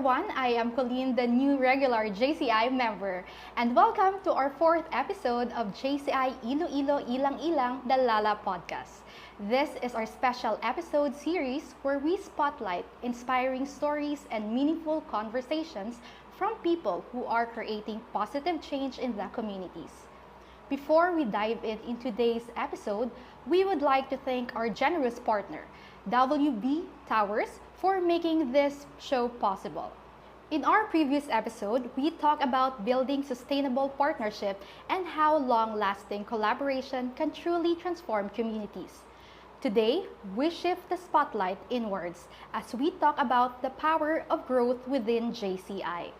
everyone, I am Colleen, the new regular JCI member, and welcome to our fourth episode of JCI Iloilo Ilang Ilang, the Lala podcast. This is our special episode series where we spotlight inspiring stories and meaningful conversations from people who are creating positive change in the communities. Before we dive in today's episode, we would like to thank our generous partner, WV Towers, for making this show possible. In our previous episode, we talked about building sustainable partnership and how long-lasting collaboration can truly transform communities. Today, we shift the spotlight inwards as we talk about the power of growth within JCI.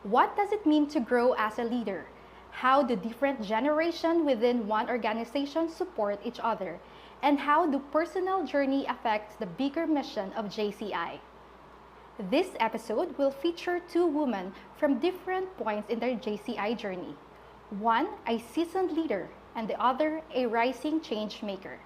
What does it mean to grow as a leader? How do different generations within one organization support each other? And how do personal journey affect the bigger mission of JCI? This episode will feature two women from different points in their JCI journey. One, a seasoned leader, and the other, a rising change maker.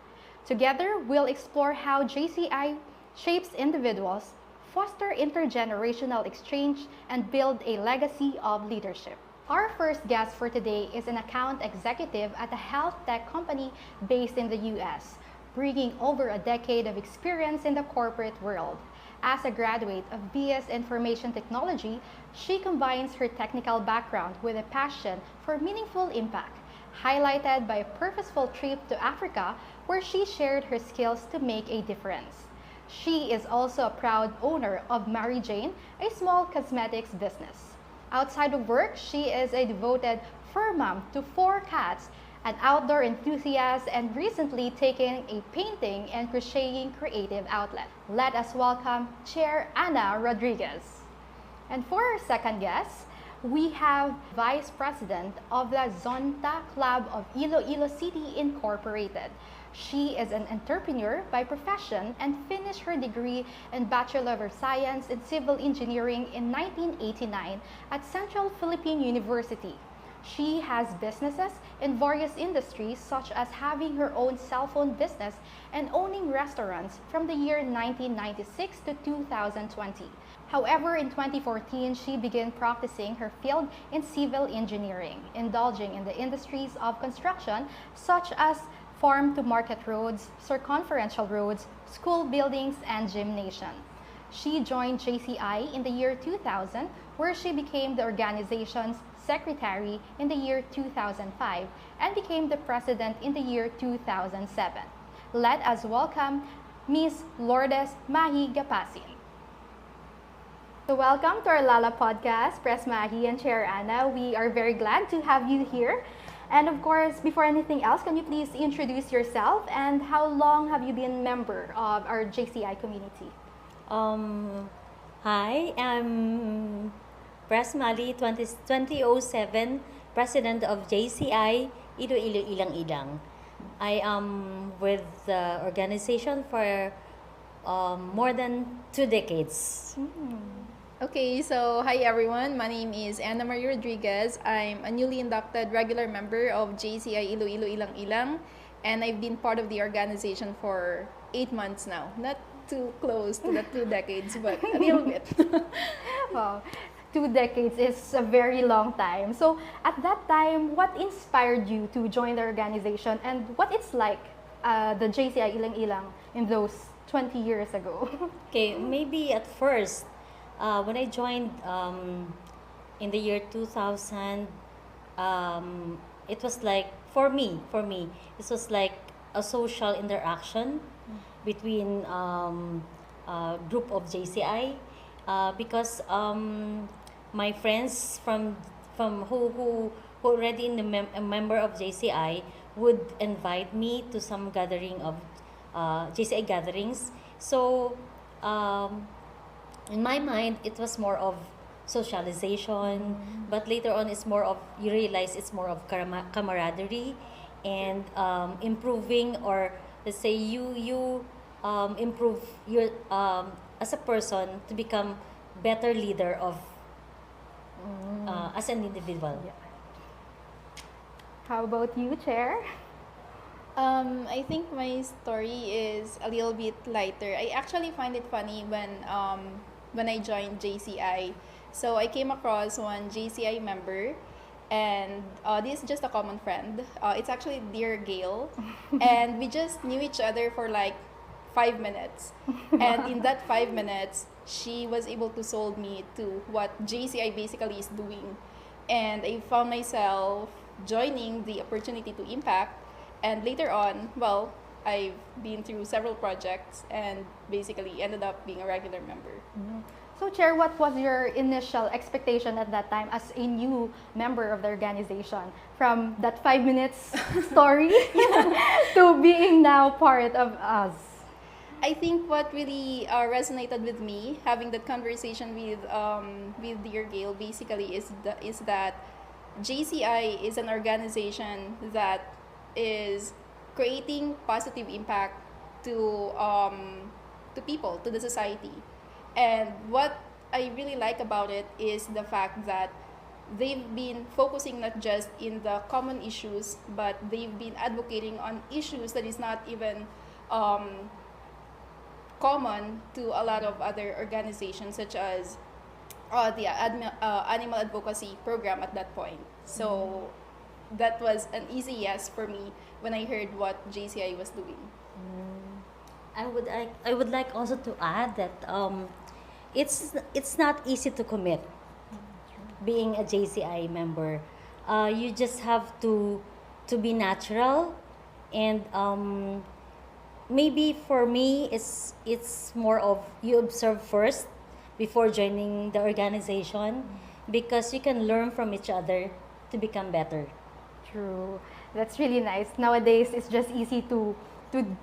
Together, we'll explore how JCI shapes individuals, foster intergenerational exchange, and build a legacy of leadership. Our first guest for today is an account executive at a health tech company based in the US, bringing over a decade of experience in the corporate world. As a graduate of BS Information Technology, she combines her technical background with a passion for meaningful impact, highlighted by a purposeful trip to Africa where she shared her skills to make a difference. She is also a proud owner of Jeanne, a small cosmetics business. Outside of work, she is a devoted fur mom to 4 cats, an outdoor enthusiast, and recently taken a painting and crocheting creative outlet. Let us welcome Chair Anna Rodriguez. And for our second guest, we have Vice President of the Zonta Club of Iloilo City Incorporated. She is an entrepreneur by profession and finished her degree in Bachelor of Science in Civil Engineering in 1989 at Central Philippine University. She has businesses in various industries such as having her own cell phone business and owning restaurants from the year 1996 to 2020. However, in 2014, she began practicing her field in civil engineering, indulging in the industries of construction such as farm-to-market roads, circumferential roads, school buildings, and gymnasium. She joined JCI in the year 2000, where she became the organization's secretary in the year 2005 and became the president in the year 2007. Let us welcome Ms. Lourdes Mahlie Gapasin. So welcome to our Lala podcast, Press Mahlie and Chair Anna. We are very glad to have you here. And of course, before anything else, can you please introduce yourself and how long have you been a member of our JCI community? Hi, I'm Press Mahlie 2007, President of JCI Iloilo Ilang Ilang. I am with the organization for more than 2 decades. Okay, so hi everyone. My name is Anna Marie Rodriguez. I'm a newly inducted regular member of JCI Iloilo Ilang Ilang, and I've been part of the organization for 8 months now. Not too close to the 2 decades, but a little bit. Wow, 2 decades is a very long time. So at that time, what inspired you to join the organization and what it's like the JCI Ilang Ilang in those 20 years ago? Okay, maybe at first, when I joined in the year 2000, it was like, for me, it was like a social interaction between a group of JCI because my friends from who already in a member of JCI would invite me to some gathering of JCI gatherings. So in my mind, it was more of socialization, but later on, it's more of, you realize it's more of camaraderie and improving, or let's say you improve your as a person to become better leader of as an individual. Yeah. How about you, Chair? I think my story is a little bit lighter. I actually find it funny when when I joined JCI. So I came across one JCI member, and this is just a common friend. It's actually dear Gail, and we just knew each other for like 5 minutes. And in that 5 minutes, she was able to sold me to what JCI basically is doing. And I found myself joining the opportunity to impact. And later on, well, I've been through several projects and basically ended up being a regular member. So, Chair, what was your initial expectation at that time as a new member of the organization? From that 5 minutes story to being now part of us? I think what really resonated with me, having that conversation with dear Gail, basically is that JCI is an organization that is creating positive impact to people, to the society. And what I really like about it is the fact that they've been focusing not just in the common issues, but they've been advocating on issues that is not even common to a lot of other organizations, such as the animal advocacy program at that point. So that was an easy yes for me when I heard what JCI was doing. I would like also to add that it's not easy to commit being a JCI member. You just have to be natural, and maybe for me it's more of you observe first before joining the organization, because you can learn from each other to become better. True. That's really nice. Nowadays, it's just easy to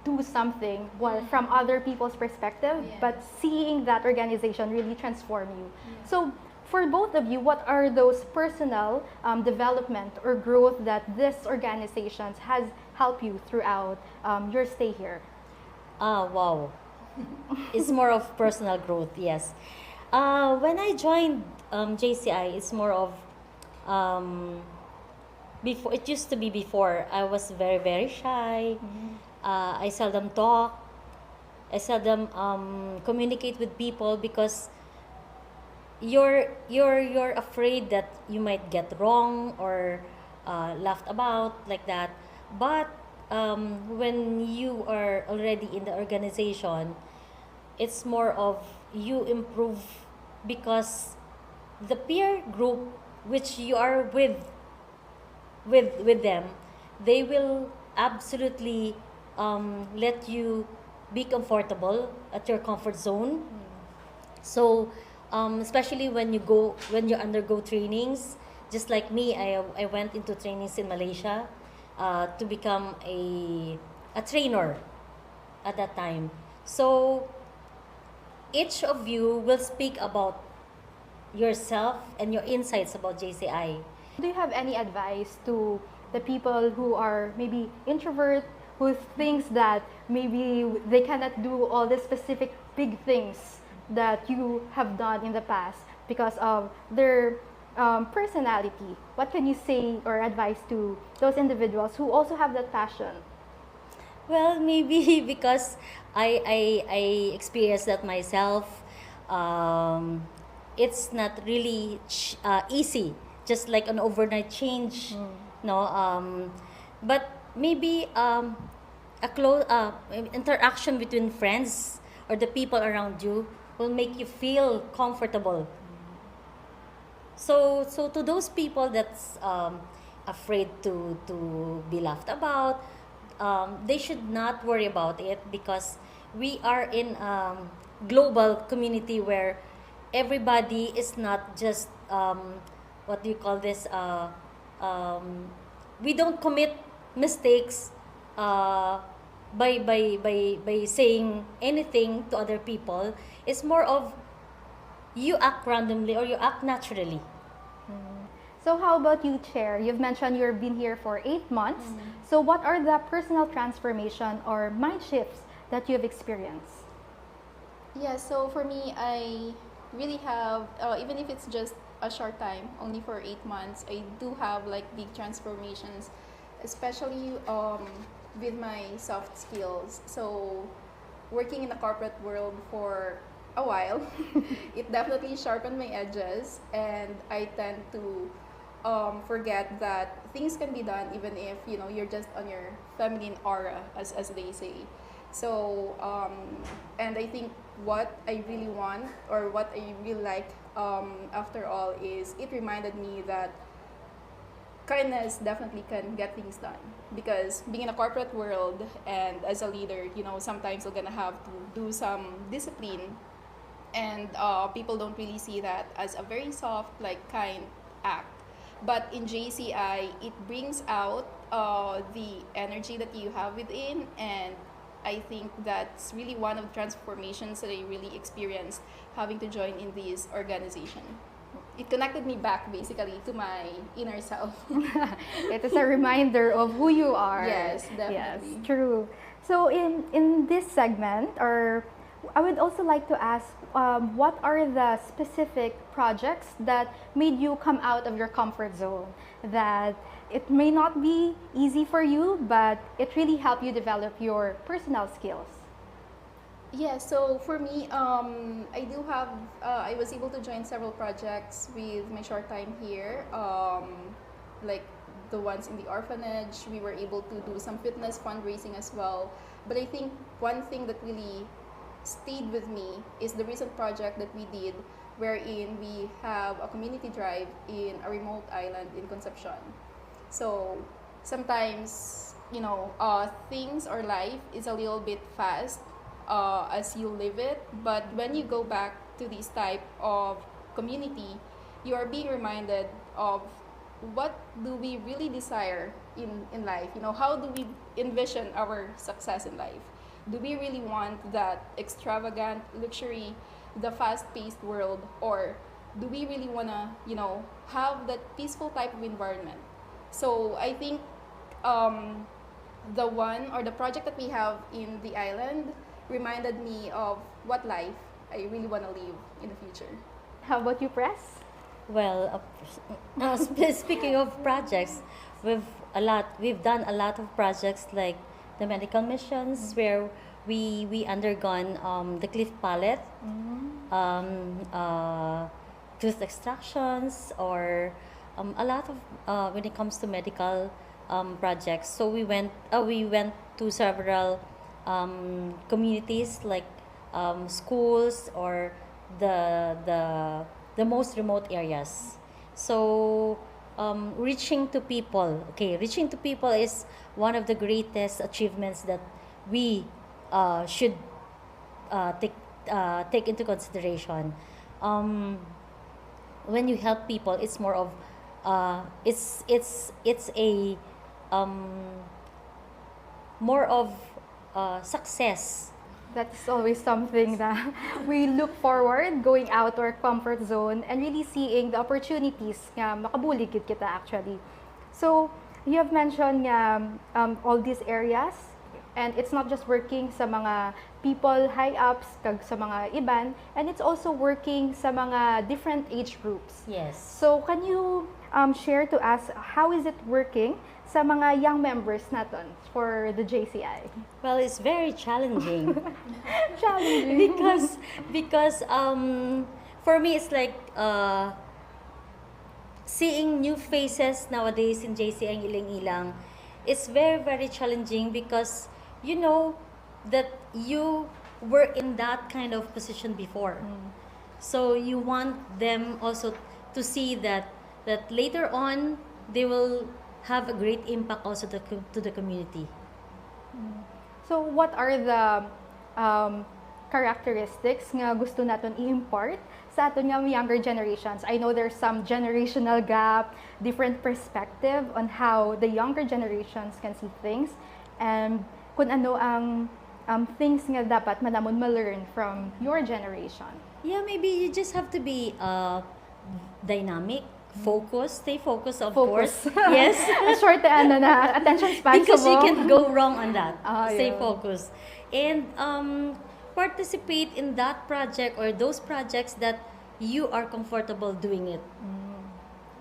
do something from other people's perspective, but seeing that organization really transform you. So, for both of you, what are those personal development or growth that this organization has helped you throughout your stay here? Wow. It's more of personal growth, yes. When I joined JCI, it's more of before. It used to be before I was very very shy. I seldom talk. I seldom communicate with people because you're afraid that you might get wrong or laughed about like that. But when you are already in the organization, it's more of you improve, because the peer group which you are with them, they will absolutely let you be comfortable at your comfort zone. So especially when you undergo trainings, just like me, I went into trainings in Malaysia to become a trainer at that time. So each of you will speak about yourself and your insights about JCI. Do you have any advice to the people who are maybe introvert, who thinks that maybe they cannot do all the specific big things that you have done in the past because of their personality? What can you say or advise to those individuals who also have that passion? Well, maybe because I experienced that myself. It's not really easy, just like an overnight change, no. But maybe a close interaction between friends or the people around you will make you feel comfortable. So to those people that's afraid to be laughed about, they should not worry about it, because we are in global community where everybody is not just what do you call this? We don't commit mistakes by saying anything to other people. It's more of you act randomly or you act naturally. So how about you, Chair? You've mentioned you've been here for 8 months. So what are the personal transformation or mind shifts that you've experienced? Yeah, so for me, I really have, even if it's just a short time, only for 8 months, I do have like big transformations, especially with my soft skills. So working in the corporate world for a while. It definitely sharpened my edges, and I tend to forget that things can be done even if you're just on your feminine aura, as they say. So and I think what I really want, or what I really like, after all, is it reminded me that kindness definitely can get things done, because being in a corporate world and as a leader, sometimes you're gonna have to do some discipline, and people don't really see that as a very soft, like, kind act. But in JCI, it brings out the energy that you have within, and I think that's really one of the transformations that I really experienced having to join in this organization. It connected me back basically to my inner self. It is a reminder of who you are. Yes, Yes, definitely. true. So in this segment, or I would also like to ask, what are the specific projects that made you come out of your comfort zone? That it may not be easy for you, but it really helped you develop your personal skills. Yeah, so for me, I do have, I was able to join several projects with my short time here, like the ones in the orphanage. We were able to do some fitness fundraising as well. But I think one thing that really stayed with me is the recent project that we did, wherein we have a community drive in a remote island in Concepcion. So sometimes, things or life is a little bit fast as you live it, but when you go back to this type of community, you are being reminded of what do we really desire in life. How do we envision our success in life? Do we really want that extravagant luxury, the fast-paced world, or do we really want to have that peaceful type of environment? So I think the one, or the project that we have in the island, reminded me of what life I really want to live in the future. How about you, Press? Well, speaking of projects, we've done a lot of projects like the medical missions, where we undergone the cliff palate, tooth extractions, or a lot of when it comes to medical projects. So we went to several communities, like schools, or the most remote areas. So reaching to people. Okay, reaching to people is one of the greatest achievements that we should take into consideration. When you help people, it's more of it's a more of success. That's always something that we look forward, going out our comfort zone and really seeing the opportunities nga makabuligid kita actually. So, you have mentioned nga, all these areas, and it's not just working sa mga people high ups kag sa mga iban, and it's also working sa mga different age groups. Yes. So, can you share to us how is it working sa mga young members natin for the JCI? Well, it's very challenging. Challenging. because for me, it's like seeing new faces nowadays in JCI Ilang-Ilang. It's very, very challenging, because you know that you were in that kind of position before. So you want them also to see that later on they will have a great impact also to the community. So, what are the characteristics nga gusto naton i-impart sa aton nga younger generations? I know there's some generational gap, different perspective on how the younger generations can see things, and kung ano ang things nga dapat manamon ma-learn from your generation. Yeah, maybe you just have to be dynamic, focused, stay focused, of Focus. course. Yes. Short na attention span Because you mo. can go wrong on that. Stay yeah. focused. And participate in that project or those projects that you are comfortable doing it.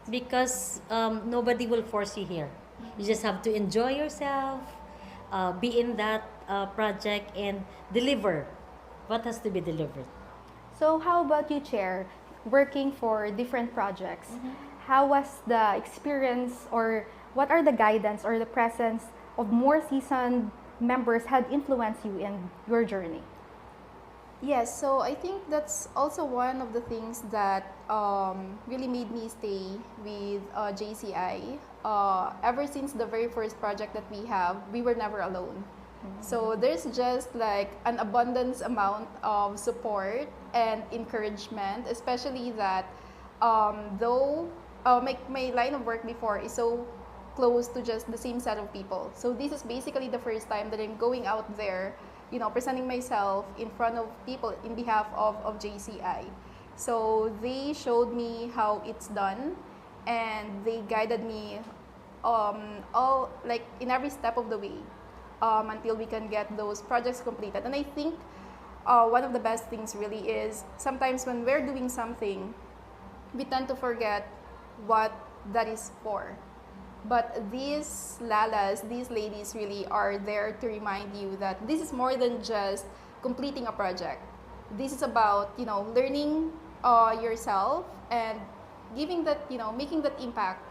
Because nobody will force you here. You just have to enjoy yourself, be in that project, and deliver what has to be delivered. So how about you, Chair? Working for different projects, how was the experience, or what are the guidance or the presence of more seasoned members had influenced you in your journey? Yes, so I think that's also one of the things that really made me stay with JCI. Ever since the very first project that we have, we were never alone. So there's just like an abundance amount of support and encouragement, especially that though my line of work before is so close to just the same set of people. So this is basically the first time that I'm going out there, presenting myself in front of people in behalf of JCI. So they showed me how it's done, and they guided me all like in every step of the way until we can get those projects completed. And I think one of the best things really is sometimes when we're doing something, we tend to forget what that is for. But these Lalas, these ladies really are there to remind you that this is more than just completing a project. This is about, learning yourself and giving that, making that impact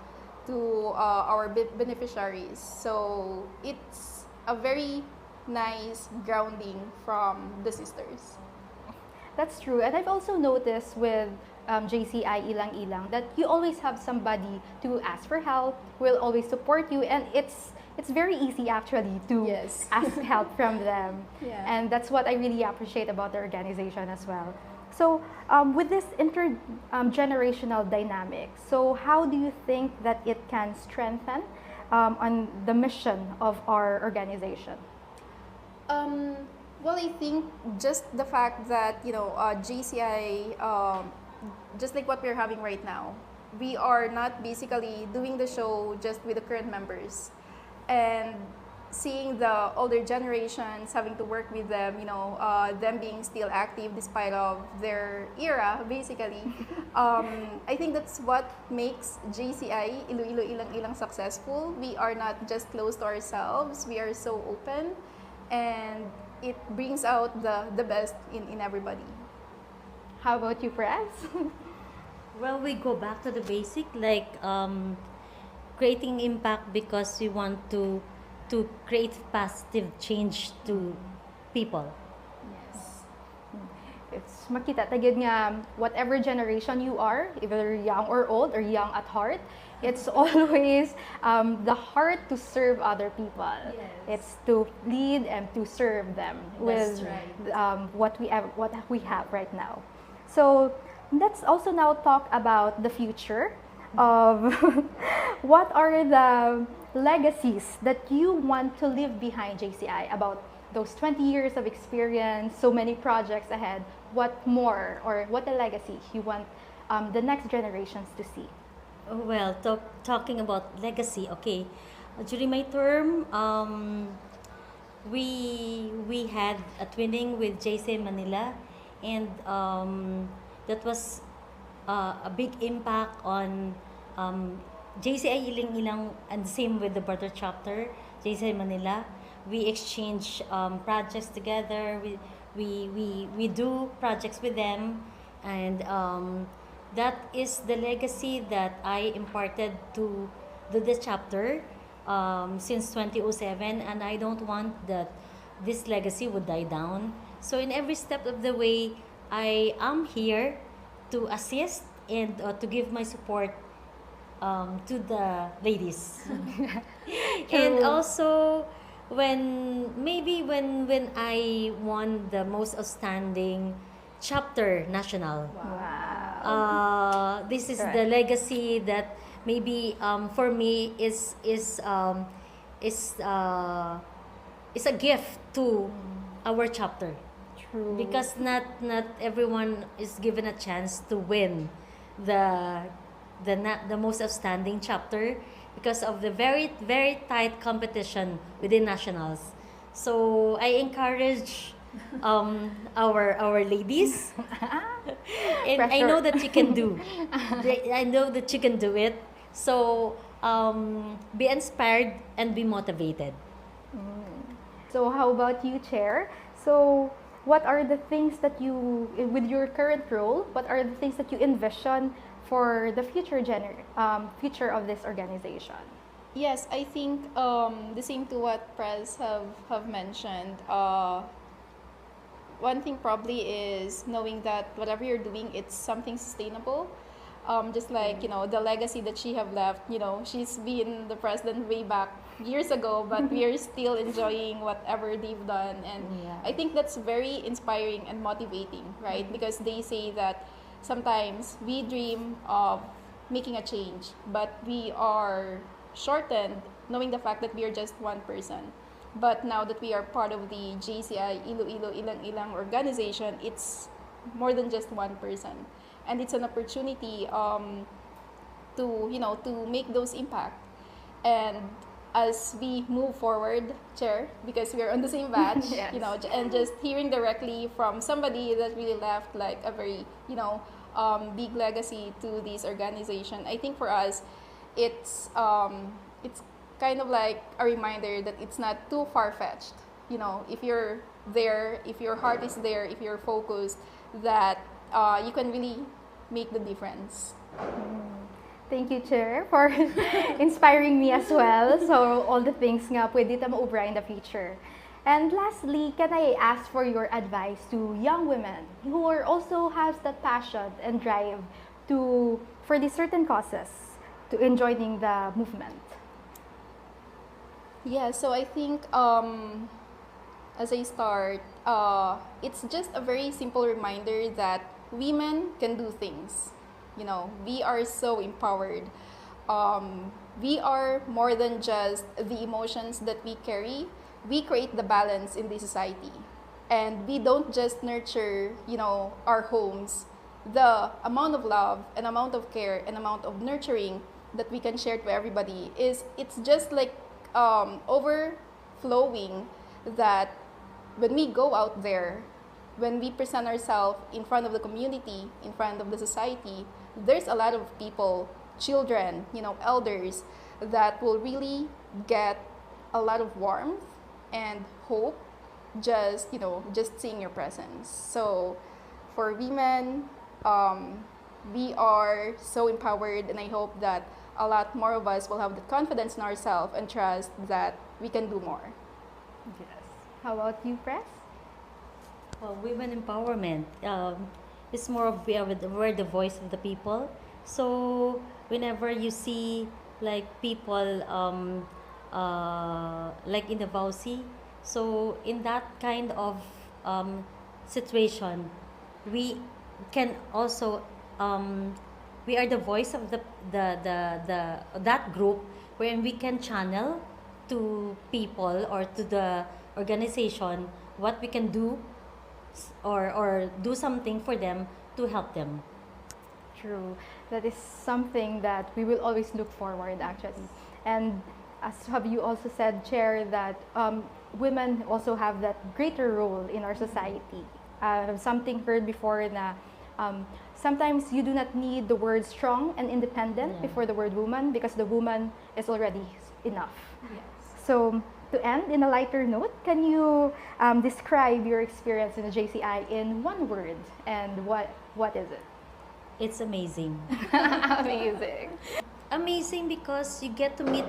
to our beneficiaries. So it's a very nice grounding from the sisters. That's true. And I've also noticed with JCI Ilang Ilang that you always have somebody to ask for help, will always support you, and it's very easy actually to Yes. ask help from them. Yeah. And that's what I really appreciate about the organization as well. So with this intergenerational dynamic, so how do you think that it can strengthen on the mission of our organization? Well, I think just the fact that JCI, just like what we're having right now, we are not basically doing the show just with the current members, and seeing the older generations having to work with them, them being still active despite of their era, basically. I think that's what makes JCI Iloilo Ilang Ilang successful. We are not just close to ourselves; we are so open, and it brings out the best in everybody. How about you, Prez? Well, we go back to the basic, like creating impact because we want to create positive change to people. Yes. It's makita tagid nga whatever generation you are, either young or old or young at heart, it's always the heart to serve other people. Yes. It's to lead and to serve them with That's right. what we have right now. So let's also now talk about the future of what are the legacies that you want to leave behind JCI about those 20 years of experience, so many projects ahead. What more, or what a legacy you want the next generations to see? Well, talking about legacy, okay. During my term, we had a twinning with JC Manila, and that was a big impact on JCI Ilang Ilang, and same with the brother chapter, JCI Manila. We exchange projects together. We do projects with them, and that is the legacy that I imparted to the chapter since 2007, and I don't want that this legacy would die down. So in every step of the way, I am here to assist and to give my support to the ladies. And also when I won the most outstanding chapter national. Wow. This is Correct. the legacy that maybe for me is a gift to our chapter, True. because not everyone is given a chance to win the most outstanding chapter because of the very very tight competition within nationals. So I encourage our ladies, and I know that you can do. I know that you can do it. So be inspired and be motivated. So how about you, Chair? So what are the things that you, with your current role, what are the things that you envision for the future of this organization? Yes, I think the same to what Prez have mentioned. One thing probably is knowing that whatever you're doing, it's something sustainable. Just like, the legacy that she have left, she's been the president way back years ago, but we are still enjoying whatever they've done. And Yeah. I think that's very inspiring and motivating, right? Because they say that sometimes we dream of making a change, but we are shortened knowing the fact that we are just one person. But now that we are part of the JCI Iloilo Ilang Ilang organization, it's more than just one person, and it's an opportunity to make those impact. And as we move forward, Chair, because we are on the same batch, Yes. and just hearing directly from somebody that really left like a very big legacy to this organization. I think for us, it's kind of like a reminder that it's not too far-fetched. If you're there, if your heart is there, if you're focused, that you can really make the difference. Thank you, Chair, for inspiring me as well. So, all the things nga pwede ta maubra in the future. And lastly, can I ask for your advice to young women who are also has that passion and drive for these certain causes in joining the movement? Yeah, so I think as I start, it's just a very simple reminder that women can do things. We are so empowered. We are more than just the emotions that we carry. We create the balance in this society. And we don't just nurture, our homes. The amount of love and amount of care and amount of nurturing that we can share to everybody it's just like overflowing, that when we go out there, when we present ourselves in front of the community, in front of the society, there's a lot of people, children, elders, that will really get a lot of warmth and hope just seeing your presence. So for women, we are so empowered, and I hope that a lot more of us will have the confidence in ourselves and trust that we can do more. Yes. How about you, Press? Well, women empowerment. It's more of we're the voice of the people. So whenever you see like people like in the VAUSI, so in that kind of situation, we can also we are the voice of the that group, wherein we can channel to people or to the organization what we can do, or do something for them to help them. True. That is something that we will always look forward, actually. And as have you also said, Chair, that women also have that greater role in our society. Something heard before na sometimes you do not need the word strong and independent Yeah. before the word woman, because the woman is already enough. Yes. So, to end in a lighter note, can you describe your experience in the JCI in one word, and what is it? It's amazing. Amazing. Amazing because you get to meet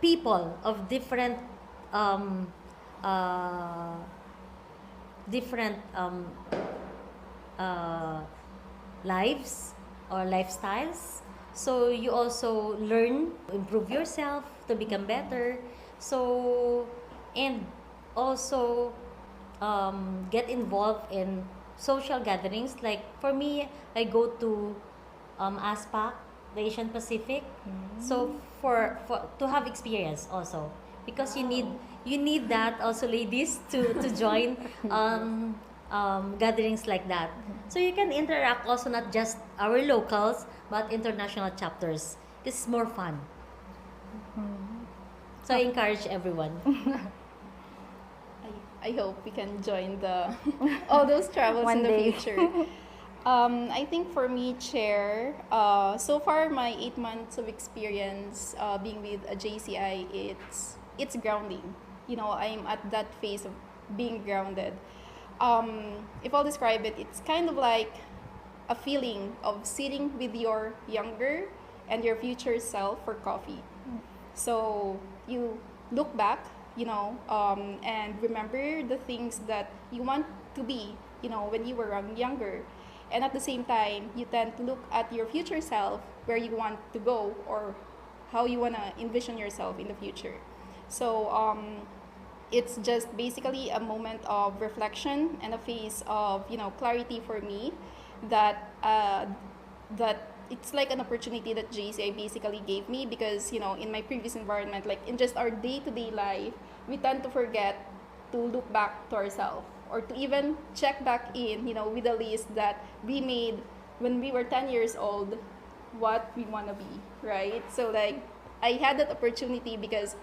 people of different different lives or lifestyles. So you also learn, improve yourself to become better. So, and also get involved in social gatherings. Like for me, I go to ASPAC, the Asian Pacific. So for to have experience also, because you need that also, ladies, to join gatherings like that. So you can interact also, not just our locals but international chapters. This is more fun. So I encourage everyone. I hope we can join all those travels One in the day. future. I think for me, Chair, so far my 8 months of experience being with a JCI, it's grounding. I'm at that phase of being grounded. if I'll describe it, it's kind of like a feeling of sitting with your younger and your future self for coffee. So you look back, and remember the things that you want to be, when you were younger. And at the same time, you tend to look at your future self, where you want to go or how you want to envision yourself in the future. So it's just basically a moment of reflection and a phase of clarity for me, that that it's like an opportunity that JCI basically gave me, because in my previous environment, like in just our day-to-day life, we tend to forget to look back to ourselves, or to even check back in with a list that we made when we were 10 years old, what we want to be, right? So like I had that opportunity, because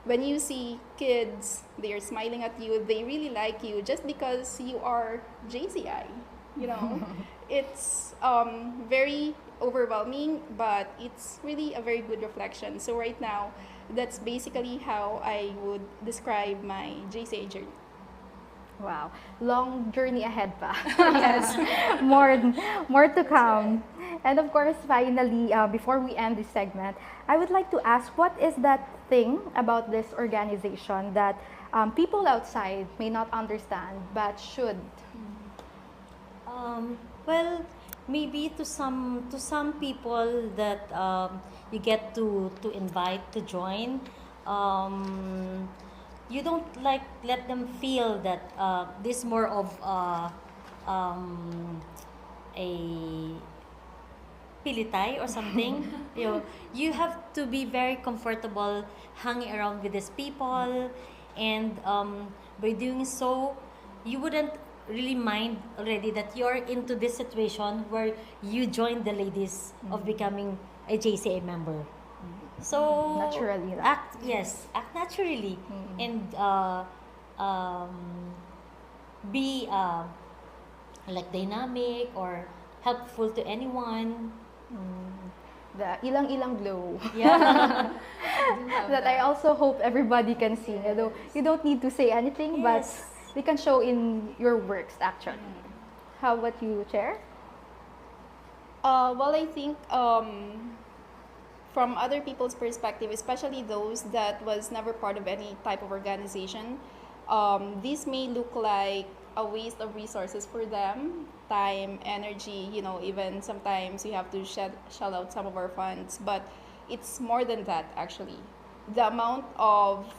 when you see kids, they are smiling at you, they really like you just because you are JCI. It's very overwhelming, but it's really a very good reflection. So right now, that's basically how I would describe my JCI journey. Wow, long journey ahead pa. Yes, more to come. And of course, finally, before we end this segment, I would like to ask, what is that thing about this organization that people outside may not understand but should? Well, maybe to some people that you get to invite to join, you don't like let them feel that this more of a pilitay or something. You have to be very comfortable hanging around with these people, and by doing so, you wouldn't really mind already that you're into this situation where you join the ladies of becoming a JCA member. So Naturally, right? act naturally, and be like dynamic or helpful to anyone. The ilang-ilang glow. Yeah. That I also hope everybody can see. Although you don't need to say anything, but Yes. we can show in your works actually. How about you, Chair? Well, I think from other people's perspective, especially those that was never part of any type of organization, this may look like a waste of resources for them, time, energy, even sometimes we have to shell out some of our funds, but it's more than that actually. The amount of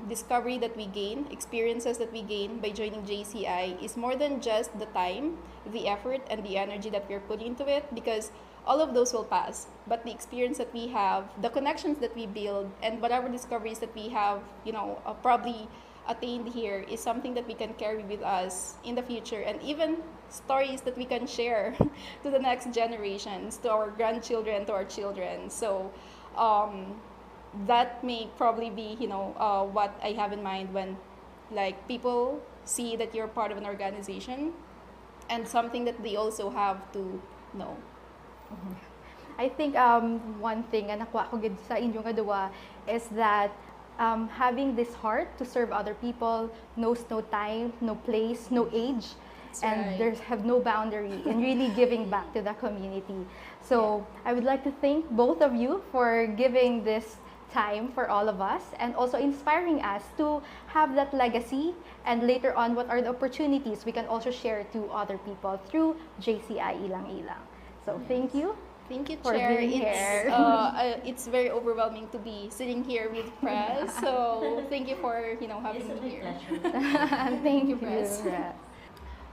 discovery that we gain, experiences that we gain by joining JCI is more than just the time, the effort, and the energy that we're putting into it, because all of those will pass. But the experience that we have, the connections that we build, and whatever discoveries that we have, probably attained here is something that we can carry with us in the future, and even stories that we can share to the next generations, to our grandchildren, to our children. So that may probably be what I have in mind when like people see that you're part of an organization, and something that they also have to know. I think one thing na nakuha ko gid sa inyong aduwa is that having this heart to serve other people knows no time, no place, no age, That's and right. there's have no boundary in really giving back to the community. So I would like to thank both of you for giving this time for all of us, and also inspiring us to have that legacy, and later on what are the opportunities we can also share to other people through JCI Ilang Ilang. So thank you. Thank you, For Chair. being here. It's very overwhelming to be sitting here with press. So thank you for having It's a me big here. pleasure. Thank you, Press. Press.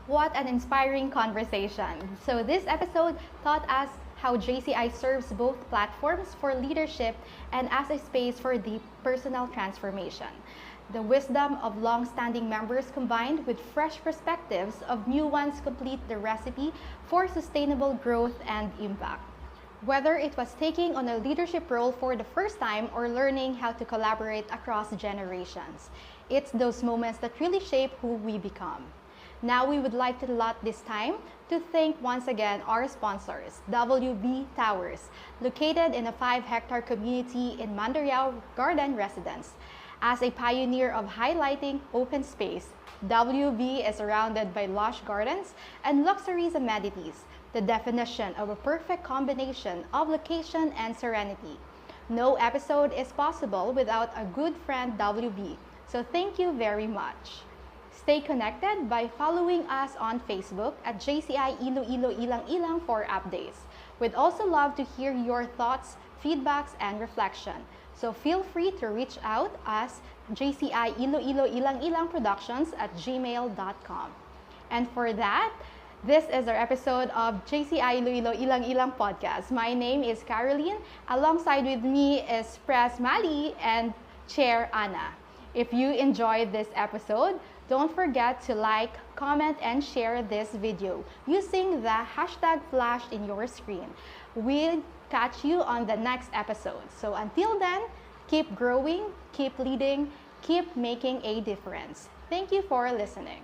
What an inspiring conversation. So this episode taught us how JCI serves both platforms for leadership and as a space for deep personal transformation. The wisdom of long-standing members combined with fresh perspectives of new ones complete the recipe for sustainable growth and impact. Whether it was taking on a leadership role for the first time or learning how to collaborate across generations, it's those moments that really shape who we become. Now we would like to allot this time to thank once again our sponsors, WV Towers, located in a 5-hectare community in Mandurriao Garden Residence. As a pioneer of highlighting open space, WV is surrounded by lush gardens and luxurious amenities, the definition of a perfect combination of location and serenity. No episode is possible without a good friend WV, so thank you very much. Stay connected by following us on Facebook at JCI Iloilo Ilang Ilang for updates. We'd also love to hear your thoughts, feedbacks, and reflection. So feel free to reach out us JCI Iloilo Ilang Ilang Productions at gmail.com. And for that, this is our episode of JCI Iloilo Ilang Ilang podcast. My name is Caroline. Alongside with me is Press Mahlie and Chair Anna. If you enjoyed this episode, don't forget to like, comment, and share this video using the hashtag flashed in your screen. We'll catch you on the next episode. So until then, keep growing, keep leading, keep making a difference. Thank you for listening.